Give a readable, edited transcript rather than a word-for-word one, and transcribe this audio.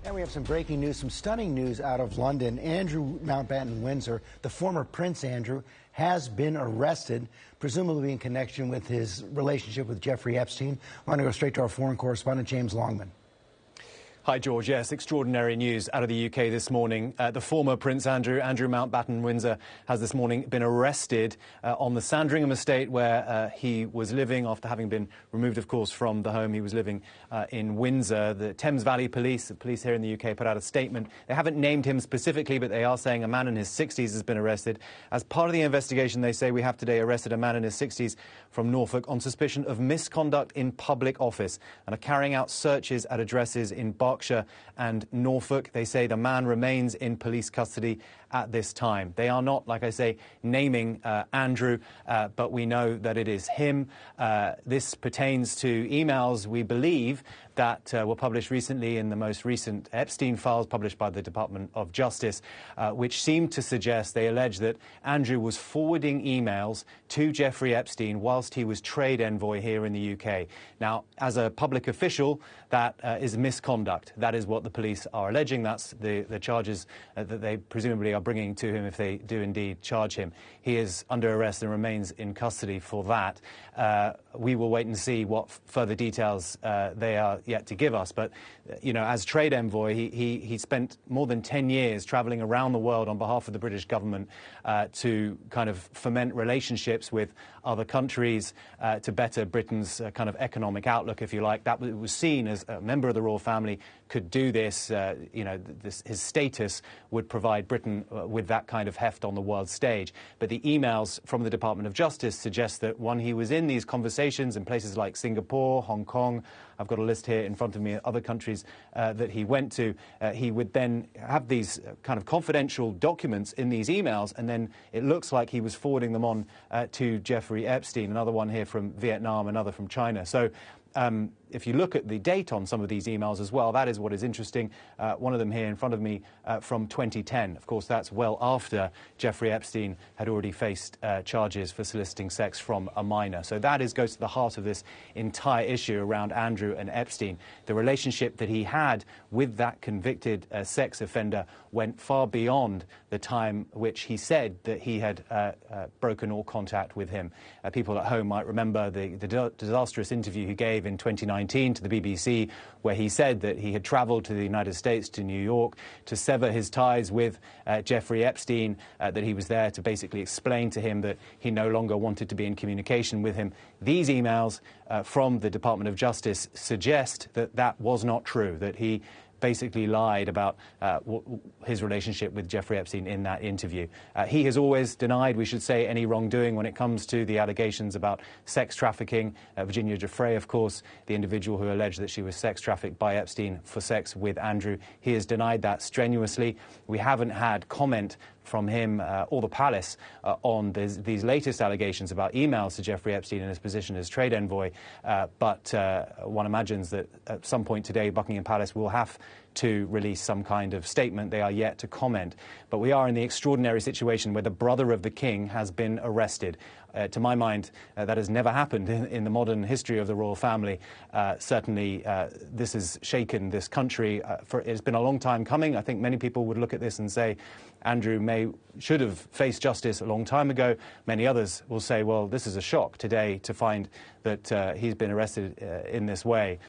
And we have some breaking news, some stunning news out of London. Andrew Mountbatten Windsor, the former Prince Andrew, has been arrested, presumably in connection with his relationship with Jeffrey Epstein. I want to go straight to our foreign correspondent, James Longman. Hi, George. Yes, extraordinary news out of the UK this morning. The former Prince Andrew Mountbatten Windsor, has this morning been arrested on the Sandringham estate where he was living after having been removed, of course, from the home he was living in Windsor. The Thames Valley Police, the police here in the UK, put out a statement. They haven't named him specifically, but they are saying a man in his 60s has been arrested. As part of the investigation, they say we have today arrested a man in his 60s from Norfolk on suspicion of misconduct in public office and are carrying out searches at addresses in Berkshire and Norfolk. They say the man remains in police custody at this time. They are not, like I say, naming Andrew, but we know that it is him. This pertains to emails, we believe, that were published recently in the most recent Epstein files published by the Department of Justice, which seem to suggest, they allege that Andrew was forwarding emails to Jeffrey Epstein whilst he was trade envoy here in the UK. Now, as a public official, that is misconduct. That is what the police are alleging. That's the charges that they presumably are bringing to him if they do indeed charge him. He is under arrest and remains in custody for that. We will wait and see what further details they are yet to give us. But, you know, as trade envoy, he spent more than 10 years travelling around the world on behalf of the British government to kind of foment relationships with other countries to better Britain's kind of economic outlook, if you like. That was seen as a member of the royal family could do this. You know, his status would provide Britain with that kind of heft on the world stage. But the emails from the Department of Justice suggest that when he was in these conversations in places like Singapore, Hong Kong, I've got a list here in front of me, other countries that he went to, he would then have these kind of confidential documents in these emails, and then it looks like he was forwarding them on to Jeffrey Epstein, another one here from Vietnam, another from China. So if you look at the date on some of these emails as well, that is what is interesting. One of them here in front of me from 2010. Of course, that's well after Jeffrey Epstein had already faced charges for soliciting sex from a minor. So that goes to the heart of this entire issue around Andrew and Epstein. The relationship that he had with that convicted sex offender went far beyond the time which he said that he had broken all contact with him. People at home might remember the disastrous interview he gave in 2019 to the BBC, where he said that he had travelled to the United States, to New York, to sever his ties with Jeffrey Epstein, that he was there to basically explain to him that he no longer wanted to be in communication with him. These emails from the Department of Justice suggest that that was not true, that he basically lied about his relationship with Jeffrey Epstein in that interview. He has always denied, we should say, any wrongdoing when it comes to the allegations about sex trafficking. Virginia Giuffre, of course, the individual who alleged that she was sex trafficked by Epstein for sex with Andrew, he has denied that strenuously. We haven't had comment from him or the palace on these latest allegations about emails to Jeffrey Epstein in his position as trade envoy, but one imagines that at some point today Buckingham Palace will have to release some kind of statement. They are yet to comment. But we are in the extraordinary situation where the brother of the king has been arrested. To my mind, that has never happened in the modern history of the royal family. Certainly, this has shaken this country. It's been a long time coming. I think many people would look at this and say Andrew should have faced justice a long time ago. Many others will say, well, this is a shock today to find that he's been arrested in this way.